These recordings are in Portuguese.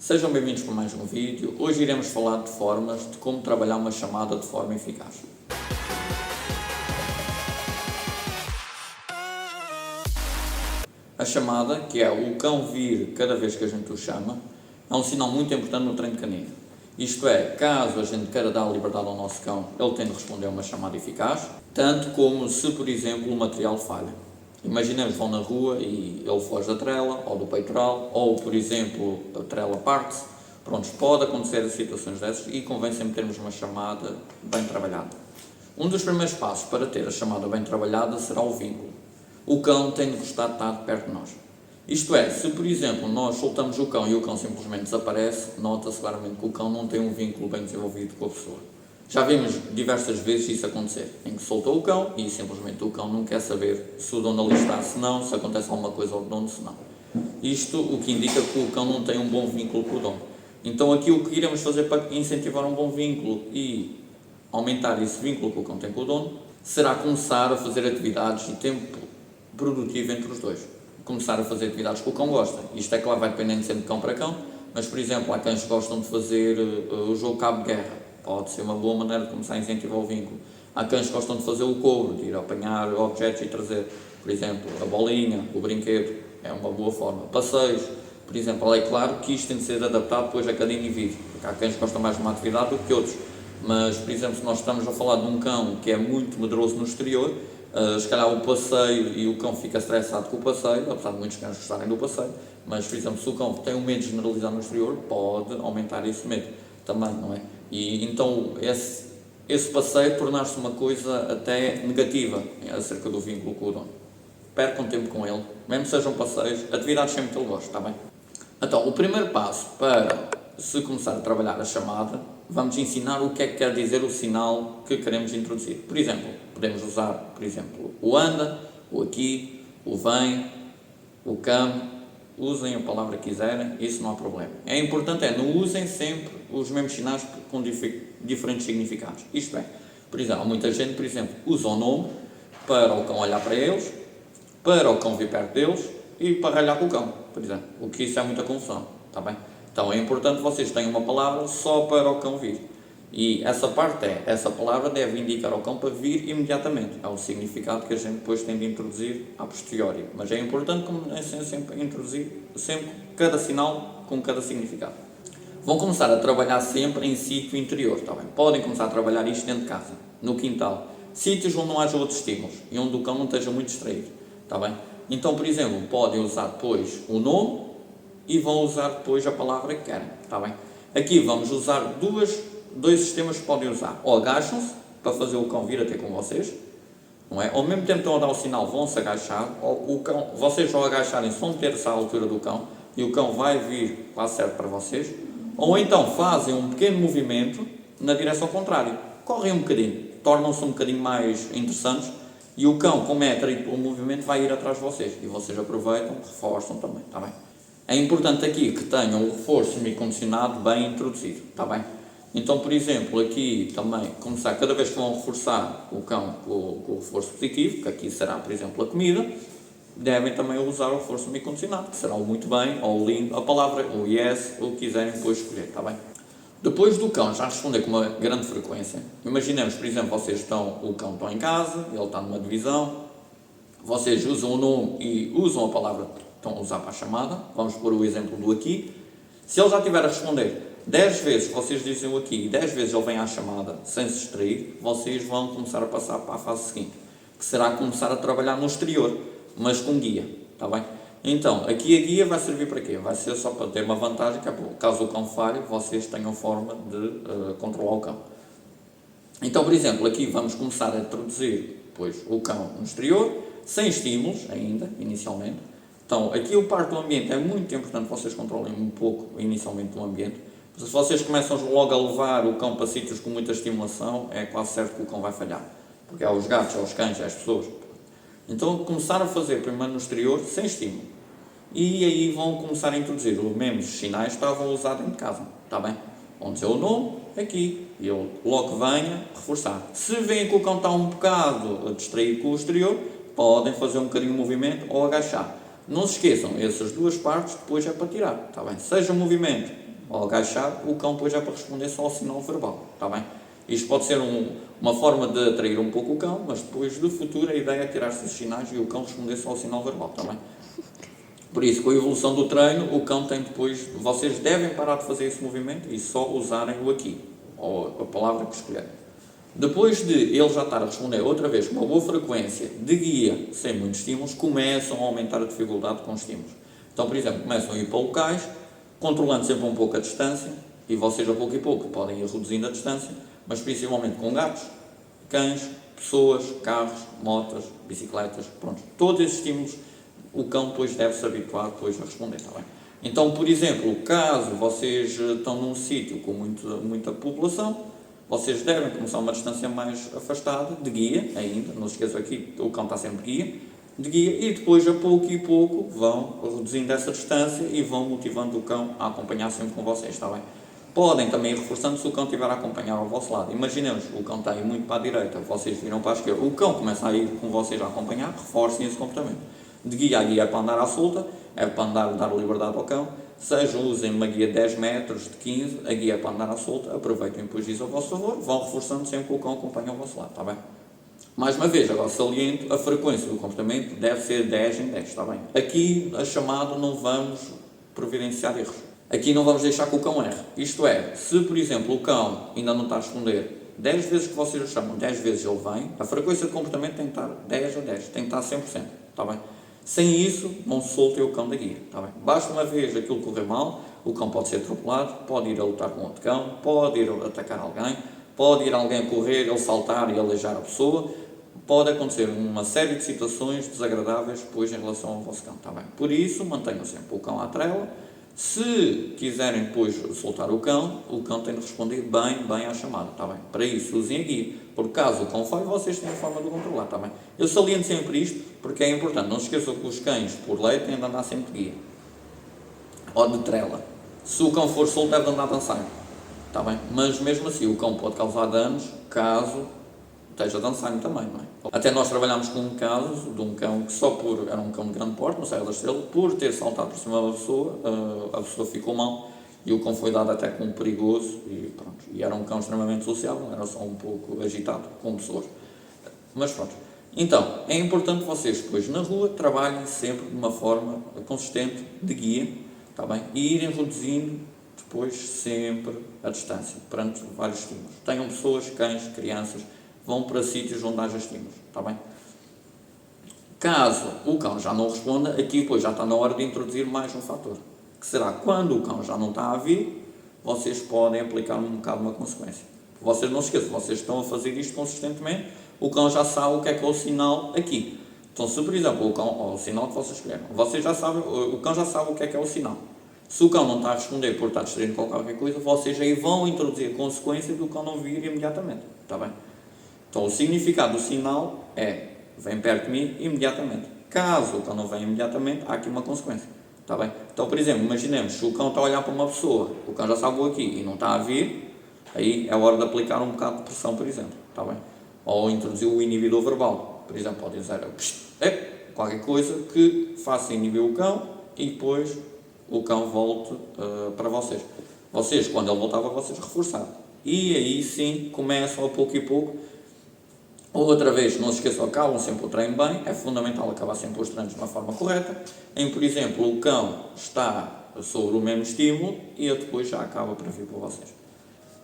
Sejam bem-vindos para mais um vídeo. Hoje iremos falar de formas de como trabalhar uma chamada de forma eficaz. A chamada, que é o cão vir cada vez que a gente o chama, é um sinal muito importante no treino canino. Isto é, caso a gente queira dar liberdade ao nosso cão, ele tem de responder a uma chamada eficaz, tanto como se, por exemplo, o material falha. Imaginemos que vão na rua e ele foge da trela, ou do peitoral, ou, por exemplo, a trela parte-se. Pronto, pode acontecer situações dessas e convém sempre termos uma chamada bem trabalhada. Um dos primeiros passos para ter a chamada bem trabalhada será o vínculo. O cão tem de gostar de estar perto de nós. Isto é, se por exemplo nós soltamos o cão e o cão simplesmente desaparece, nota-se claramente que o cão não tem um vínculo bem desenvolvido com a pessoa. Já vimos diversas vezes isso acontecer, em que soltou o cão e simplesmente o cão não quer saber se o dono ali está, se não, se acontece alguma coisa ao dono, se não. Isto o que indica que o cão não tem um bom vínculo com o dono. Então aqui o que iremos fazer para incentivar um bom vínculo e aumentar esse vínculo que o cão tem com o dono, será começar a fazer atividades e tempo produtivo entre os dois. Começar a fazer atividades que o cão gosta. Isto é claro, vai dependendo sempre de cão para cão, mas por exemplo, há cães que gostam de fazer o jogo cabo de guerra. Pode ser uma boa maneira de começar a incentivar o vínculo. Há cães que gostam de fazer o cobro, de ir apanhar objetos e trazer, por exemplo, a bolinha, o brinquedo, é uma boa forma. Passeios, por exemplo, é claro que isto tem de ser adaptado depois a cada indivíduo, porque há cães que gostam mais de uma atividade do que outros. Mas, por exemplo, se nós estamos a falar de um cão que é muito medroso no exterior, se calhar o passeio e o cão fica estressado com o passeio, apesar de muitos cães gostarem do passeio, mas, por exemplo, se o cão tem um medo generalizado no exterior, pode aumentar esse medo também, não é? E então esse passeio tornar-se uma coisa até negativa acerca do vínculo com o dono. Percam tempo com ele, mesmo que sejam passeios, atividades sempre que ele gosta, está bem? Então, o primeiro passo para se começar a trabalhar a chamada, vamos ensinar o que é que quer dizer o sinal que queremos introduzir. Por exemplo, podemos usar, por exemplo, o anda, o aqui, o vem, o come. Usem a palavra que quiserem, isso não há problema. É importante não usem sempre os mesmos sinais com diferentes significados. Isto é, por exemplo, muita gente, por exemplo, usa o nome para o cão olhar para eles, para o cão vir perto deles e para ralhar com o cão, por exemplo. O que isso é muita confusão, está bem? Então é importante vocês tenham uma palavra só para o cão vir. E essa palavra deve indicar ao cão para vir imediatamente. É o significado que a gente depois tem de introduzir a posteriori. Mas é importante, como sempre, introduzir sempre cada sinal com cada significado. Vão começar a trabalhar sempre em sítio interior, está bem? Podem começar a trabalhar isto dentro de casa, no quintal. Sítios onde não haja outros estímulos e onde o cão não esteja muito distraído, está bem? Então, por exemplo, podem usar depois o nome e vão usar depois a palavra que querem, está bem? Aqui vamos usar dois sistemas que podem usar. Ou agacham-se para fazer o cão vir até com vocês, não é? Ao mesmo tempo que estão a dar o sinal, vão-se agachar, ou o cão, vocês vão agacharem-se, vão ter-se à altura do cão e o cão vai vir quase certo para vocês. Ou então fazem um pequeno movimento na direção contrária. Correm um bocadinho, tornam-se um bocadinho mais interessantes e o cão, como é atraído pelo movimento, vai ir atrás de vocês. E vocês aproveitam, reforçam também, está bem? É importante aqui que tenham o reforço semicondicionado bem introduzido, está bem? Então, por exemplo, aqui também começar, cada vez que vão reforçar o cão com o reforço positivo, que aqui será, por exemplo, a comida, devem também usar o reforço semicondicionado, que será o muito bem, ou o lindo, a palavra, o yes, o que quiserem depois escolher, está bem? Depois do cão já responder com uma grande frequência, imaginemos, por exemplo, o cão está em casa, ele está numa divisão, vocês usam o nome e usam a palavra que estão a usar para a chamada, vamos pôr o exemplo do aqui. Se ele já estiver a responder 10 vezes, vocês dizem o aqui, e 10 vezes ele vem à chamada sem se distrair, vocês vão começar a passar para a fase seguinte, que será começar a trabalhar no exterior, mas com guia, está bem? Então, aqui a guia vai servir para quê? Vai ser só para ter uma vantagem, que é caso o cão falhe, vocês tenham forma de controlar o cão. Então, por exemplo, aqui vamos começar a introduzir depois o cão no exterior, sem estímulos ainda, inicialmente. Então, aqui o parte do ambiente é muito importante que vocês controlem um pouco inicialmente o ambiente. Se vocês começam logo a levar o cão para sítios com muita estimulação, é quase certo que o cão vai falhar. Porque há os gatos, há os cães, há as pessoas. Então, começar a fazer primeiro no exterior, sem estímulo. E aí vão começar a introduzir os mesmos sinais que estavam a usar dentro de casa. Está bem? Vão dizer o nome, aqui. E ele, logo que venha, reforçar. Se veem que o cão está um bocado distraído com o exterior, podem fazer um bocadinho de movimento ou agachar. Não se esqueçam, essas duas partes depois é para tirar. Está bem? Seja movimento ou agachar, o cão depois é para responder só ao sinal verbal, está bem? Isto pode ser uma forma de atrair um pouco o cão, mas depois, de futuro, a ideia é tirar-se esses sinais e o cão responder só ao sinal verbal, está bem? Por isso, com a evolução do treino, o cão tem depois, vocês devem parar de fazer esse movimento e só usarem o aqui, ou a palavra que escolherem. Depois de ele já estar a responder outra vez com uma boa frequência de guia, sem muitos estímulos, começam a aumentar a dificuldade com os estímulos. Então, por exemplo, começam a ir para locais, controlando sempre um pouco a distância, e vocês a pouco e pouco podem ir reduzindo a distância, mas principalmente com gatos, cães, pessoas, carros, motas, bicicletas, pronto. Todos esses estímulos, o cão depois deve se habituar depois a responder, está bem? Então, por exemplo, caso vocês estão num sítio com muita população, vocês devem começar uma distância mais afastada, de guia ainda, não se esqueçam aqui, o cão está sempre de guia, e depois a pouco e pouco vão reduzindo essa distância e vão motivando o cão a acompanhar sempre com vocês, está bem? Podem também ir reforçando se o cão estiver a acompanhar ao vosso lado. Imaginemos, o cão está a ir muito para a direita, vocês viram para a esquerda, o cão começa a ir com vocês a acompanhar, reforcem esse comportamento. De guia a guia é para andar à solta, é para dar liberdade ao cão, seja usem uma guia de 10 metros, de 15, a guia é para andar à solta, aproveitem depois isso a vosso favor, vão reforçando sempre que o cão acompanha ao vosso lado, está bem? Mais uma vez, agora saliento, a frequência do comportamento deve ser 10 em 10, está bem? Aqui, a chamada, não vamos providenciar erros. Aqui não vamos deixar que o cão erre. Isto é, se por exemplo o cão ainda não está a responder 10 vezes que vocês o chamam, 10 vezes ele vem, a frequência de comportamento tem que estar 10 a 10, tem que estar 100%, está bem? Sem isso, não soltem o cão da guia, está bem? Basta uma vez aquilo correr mal, o cão pode ser atropelado, pode ir a lutar com outro cão, pode ir a atacar alguém, pode ir alguém a correr, ele saltar e aleijar a pessoa, pode acontecer uma série de situações desagradáveis depois em relação ao vosso cão, está bem? Por isso, mantenham sempre o cão à trela. Se quiserem depois soltar o cão tem de responder bem à chamada, está bem? Para isso, usem a guia. Por caso o cão falhe, vocês têm a forma de o controlar, está bem? Eu saliento sempre isto, porque é importante. Não se esqueçam que os cães, por lei, têm de andar sempre de guia. Ou de trela. Se o cão for solto, deve de andar dançando, está bem? Mas mesmo assim, o cão pode causar danos, caso esteja dançando também, não é? Até nós trabalhámos com um caso de um cão que era um cão de grande porte, no Serra da Estrela, por ter saltado por cima da pessoa, a pessoa ficou mal e o cão foi dado até como perigoso e pronto. E era um cão extremamente sociável, era só um pouco agitado com pessoas. Mas pronto. Então, é importante vocês depois na rua trabalhem sempre de uma forma consistente, de guia, está bem? E irem reduzindo depois sempre a distância, perante vários estímulos. Tenham pessoas, cães, crianças, vão para sítios onde haja estímulos, está bem? Caso o cão já não responda, aqui depois já está na hora de introduzir mais um fator, que será quando o cão já não está a vir, vocês podem aplicar um bocado uma consequência. Vocês não se esqueçam, vocês estão a fazer isto consistentemente, o cão já sabe o que é o sinal aqui. Então, se por exemplo o cão, ou o sinal que vocês escolheram, vocês já sabem, o cão já sabe o que é o sinal. Se o cão não está a responder por estar distraído com qualquer coisa, vocês aí vão introduzir a consequência do cão não vir imediatamente, está bem? Então, o significado do sinal é, vem perto de mim imediatamente. Caso o cão não venha imediatamente, há aqui uma consequência, está bem? Então, por exemplo, imaginemos, se o cão está a olhar para uma pessoa, o cão já sabe o aqui e não está a vir, aí é hora de aplicar um bocado de pressão, por exemplo, está bem? Ou introduzir o inibidor verbal, por exemplo, pode dizer qualquer coisa que faça inibir o cão e depois o cão volte para vocês. Vocês, quando ele voltava, vocês reforçaram. E aí sim, começam a pouco e pouco. Outra vez, não se esqueçam, acabam sempre o treino bem, é fundamental acabar sempre os treinos de uma forma correta, em, por exemplo, o cão está sobre o mesmo estímulo e eu depois já acaba para vir para vocês.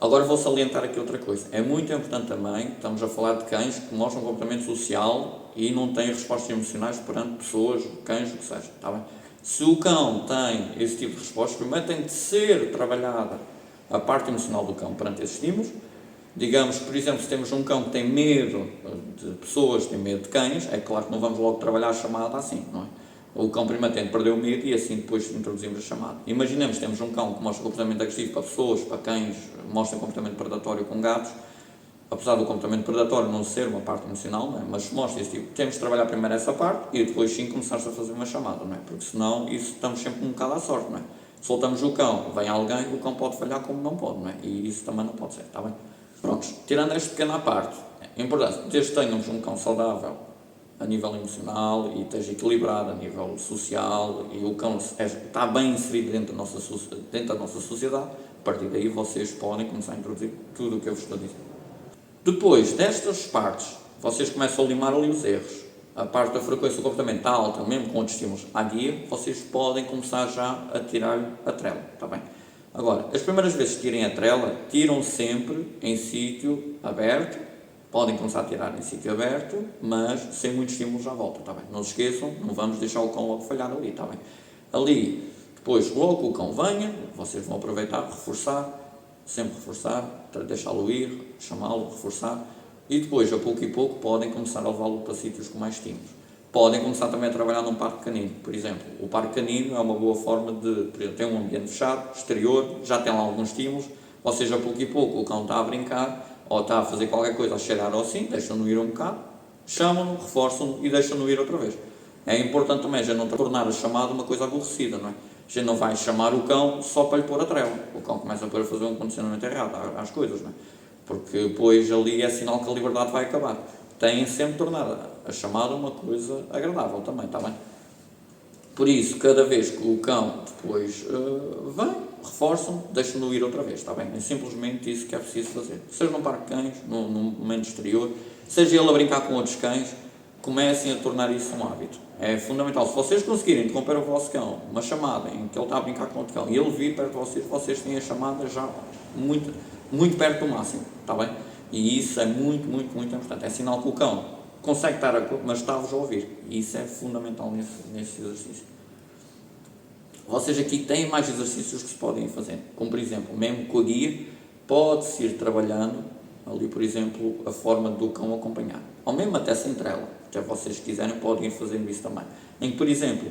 Agora vou salientar aqui outra coisa, é muito importante também, estamos a falar de cães que mostram comportamento social e não têm respostas emocionais perante pessoas, cães, o que seja, está bem? Se o cão tem esse tipo de respostas, primeiro tem de ser trabalhada a parte emocional do cão perante esses estímulos. Digamos, por exemplo, se temos um cão que tem medo de pessoas, tem medo de cães, é claro que não vamos logo trabalhar a chamada assim, não é? O cão primeiro tem de perder o medo e assim depois introduzimos a chamada. Imaginemos que temos um cão que mostra comportamento agressivo para pessoas, para cães, mostra comportamento predatório com gatos, apesar do comportamento predatório não ser uma parte emocional, não é? Mas mostra esse tipo, temos de trabalhar primeiro essa parte e depois sim começar-se a fazer uma chamada, não é? Porque senão isso estamos sempre um bocado à sorte, não é? Soltamos o cão, vem alguém, o cão pode falhar como não pode, não é? E isso também não pode ser, está bem? Prontos, tirando esta pequena parte, é importante, desde que tenhamos um cão saudável a nível emocional e esteja equilibrado a nível social e o cão está bem inserido dentro da nossa sociedade, a partir daí vocês podem começar a introduzir tudo o que eu vos estou a dizer. Depois destas partes, vocês começam a limar ali os erros. A parte da frequência do comportamento está alta, mesmo com outros estímulos à guia, vocês podem começar já a tirar a trela, está bem? Agora, as primeiras vezes que tirem a trela, tiram sempre em sítio aberto, podem começar a tirar em sítio aberto, mas sem muitos estímulos à volta, está bem? Não se esqueçam, não vamos deixar o cão logo falhar ali, está bem? Ali, depois, logo que o cão venha, vocês vão aproveitar, reforçar, sempre reforçar, deixá-lo ir, chamá-lo, reforçar, e depois, a pouco e pouco, podem começar a levá-lo para sítios com mais estímulos. Podem começar também a trabalhar num parque canino, por exemplo. O parque canino é uma boa forma de, por exemplo, tem um ambiente fechado, exterior, já tem lá alguns estímulos, vocês a pouco e pouco, o cão está a brincar, ou está a fazer qualquer coisa, a cheirar ou assim, deixam-no ir um bocado, chamam-no, reforçam-no e deixam-no ir outra vez. É importante também já não tornar a chamada uma coisa aborrecida, não é? A gente não vai chamar o cão só para lhe pôr a trela. O cão começa a fazer um condicionamento errado às coisas, não é? Porque depois ali é sinal que a liberdade vai acabar. Têm sempre de tornar a chamada uma coisa agradável também, está bem? Por isso, cada vez que o cão depois vem, reforçam, deixam-no ir outra vez, está bem? É simplesmente isso que é preciso fazer. Seja num parque de cães, num momento exterior, seja ele a brincar com outros cães, comecem a tornar isso um hábito. É fundamental. Se vocês conseguirem interromper o vosso cão, uma chamada em que ele está a brincar com outro cão e ele vir perto de vocês, vocês têm a chamada já muito perto do máximo, está bem? E isso é muito importante. É sinal que o cão consegue estar mas está-vos a ouvir. E isso é fundamental nesse exercício. Vocês aqui têm mais exercícios que se podem ir fazendo. Como, por exemplo, mesmo com a guia, pode-se ir trabalhando ali, por exemplo, a forma do cão acompanhar. Ou mesmo até sem trela. Até vocês quiserem, podem ir fazendo isso também. Em que, por exemplo,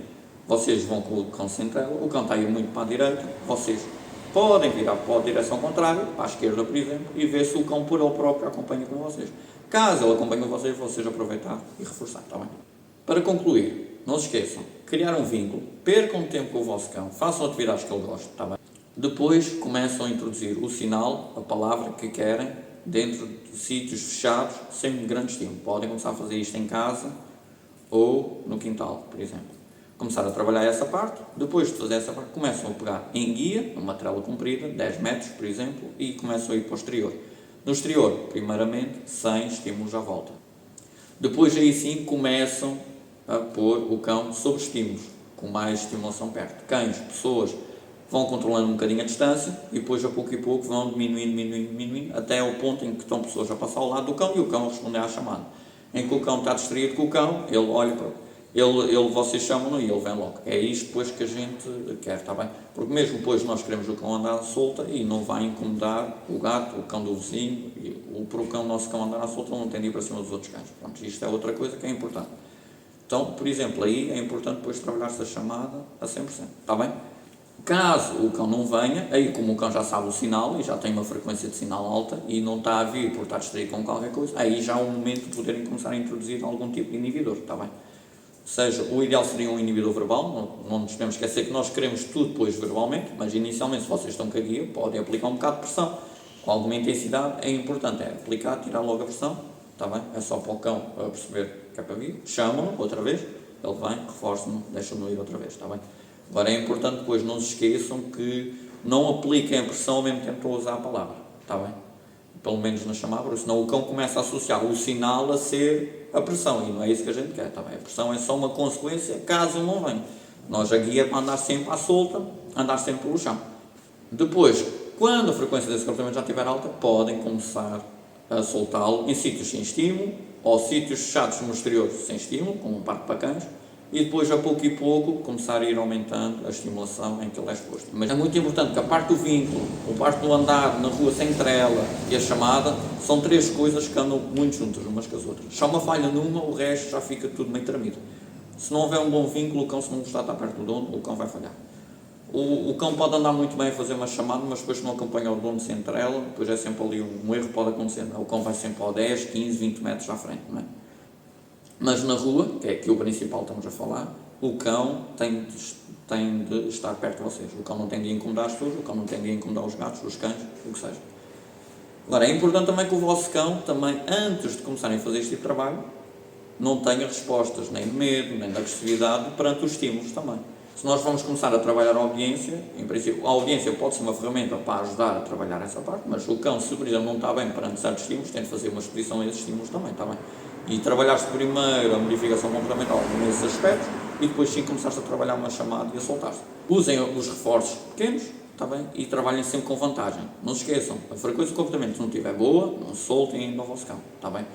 vocês vão com o cão sem trela, o cão está a ir muito para a direita, vocês podem virar para a direção contrária, para a esquerda, por exemplo, e ver se o cão por ele próprio acompanha com vocês. Caso ele acompanhe com vocês aproveitar e reforçar, está bem? Para concluir, não se esqueçam, criar um vínculo, percam tempo com o vosso cão, façam atividades que ele gosta, está bem? Depois começam a introduzir o sinal, a palavra que querem, dentro de sítios fechados, sem grande estímulo. Podem começar a fazer isto em casa ou no quintal, por exemplo. Começar a trabalhar essa parte, depois de fazer essa parte, começam a pegar em guia, numa trela comprida, 10 metros, por exemplo, e começam a ir para o exterior. No exterior, primeiramente, sem estímulos à volta. Depois, aí sim, começam a pôr o cão sob estímulos, com mais estimulação perto. Cães, pessoas, vão controlando um bocadinho a distância e depois, a pouco e pouco, vão diminuindo, até ao ponto em que estão pessoas a passar ao lado do cão e o cão a responder à chamada. Em que o cão está distraído com o cão, ele olha para vocês chamam-no e ele vem logo. É isto depois que a gente quer, está bem? Porque mesmo depois nós queremos o cão andar à solta e não vai incomodar o gato, o cão do vizinho, para o nosso cão andar à solta, ele não tem de ir para cima dos outros cães. Pronto, isto é outra coisa que é importante. Então, por exemplo, aí é importante depois trabalhar essa chamada a 100%, está bem? Caso o cão não venha, aí como o cão já sabe o sinal e já tem uma frequência de sinal alta e não está a vir por estar distraído com qualquer coisa, aí já é o momento de poderem começar a introduzir algum tipo de inibidor, está bem? Ou seja, o ideal seria um inibidor verbal, não nos podemos esquecer que nós queremos tudo depois verbalmente, mas inicialmente, se vocês estão com a guia, podem aplicar um bocado de pressão, com alguma intensidade. É importante aplicar, tirar logo a pressão, está bem? É só para o cão a perceber que é para vir, chamam-no outra vez, ele vem, reforçam-no, deixam-no ir outra vez, está bem? Agora é importante depois, não se esqueçam que não apliquem a pressão ao mesmo tempo que usar a palavra, está bem? Pelo menos na chamada, porque senão o cão começa a associar o sinal a ser a pressão, e não é isso que a gente quer, tá bem? A pressão é só uma consequência caso não venha. Nós a guia é para andar sempre à solta, andar sempre pelo chão. Depois, quando a frequência desse comportamento já estiver alta, podem começar a soltá-lo em sítios sem estímulo, ou sítios fechados no exterior sem estímulo, como um parque para cães, e depois, a pouco e pouco, começar a ir aumentando a estimulação em que ele é exposto. Mas é muito importante que a parte do vínculo, a parte do andar na rua sem trela e a chamada, são três coisas que andam muito juntas umas com as outras. Se há uma falha numa, o resto já fica tudo meio tremido. Se não houver um bom vínculo, o cão, se não gostar de estar perto do dono, o cão vai falhar. O cão pode andar muito bem a fazer uma chamada, mas depois se não acompanha o dono sem trela, depois é sempre ali um erro que pode acontecer. O cão vai sempre ao 10, 15, 20 metros à frente, não é? Mas na rua, que é aqui o principal que estamos a falar, o cão tem de estar perto de vocês. O cão não tem de incomodar as pessoas, o cão não tem de incomodar os gatos, os cães, o que seja. Agora, é importante também que o vosso cão, também, antes de começarem a fazer este tipo de trabalho, não tenha respostas nem de medo, nem de agressividade perante os estímulos também. Se nós vamos começar a trabalhar a obediência, em princípio, a obediência pode ser uma ferramenta para ajudar a trabalhar essa parte, mas o cão, se por exemplo não está bem perante certos estímulos, tem de fazer uma exposição a esses estímulos também, está bem? E trabalhar-se primeiro a modificação comportamental nesses aspectos e depois sim começar-se a trabalhar uma chamada e a soltar-se. Usem os reforços pequenos, está bem? E trabalhem sempre com vantagem. Não se esqueçam, a frequência de comportamento se não estiver boa, não soltem ainda o vosso cão, está bem?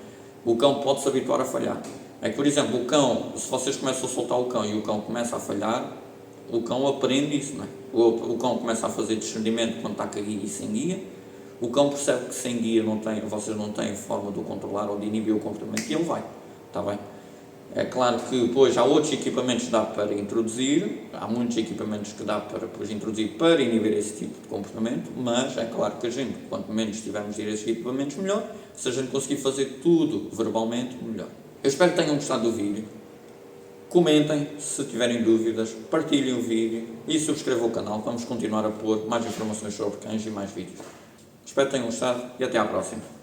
O cão pode se habituar a falhar. É que, por exemplo, o cão, se vocês começam a soltar o cão e o cão começa a falhar, o cão aprende isso, não é? O cão começa a fazer discernimento quando está com guia e sem guia. O cão percebe que sem guia vocês não têm forma de o controlar ou de inibir o comportamento e ele vai, está bem? É claro que depois há outros equipamentos que dá para introduzir, há muitos equipamentos que dá para depois introduzir para inibir esse tipo de comportamento, mas é claro que a gente, quanto menos tivermos de ir a esses equipamentos, melhor. Se a gente conseguir fazer tudo verbalmente, melhor. Eu espero que tenham gostado do vídeo. Comentem se tiverem dúvidas, partilhem o vídeo e subscrevam o canal. Vamos continuar a pôr mais informações sobre cães e mais vídeos. Espero que tenham gostado e até à próxima.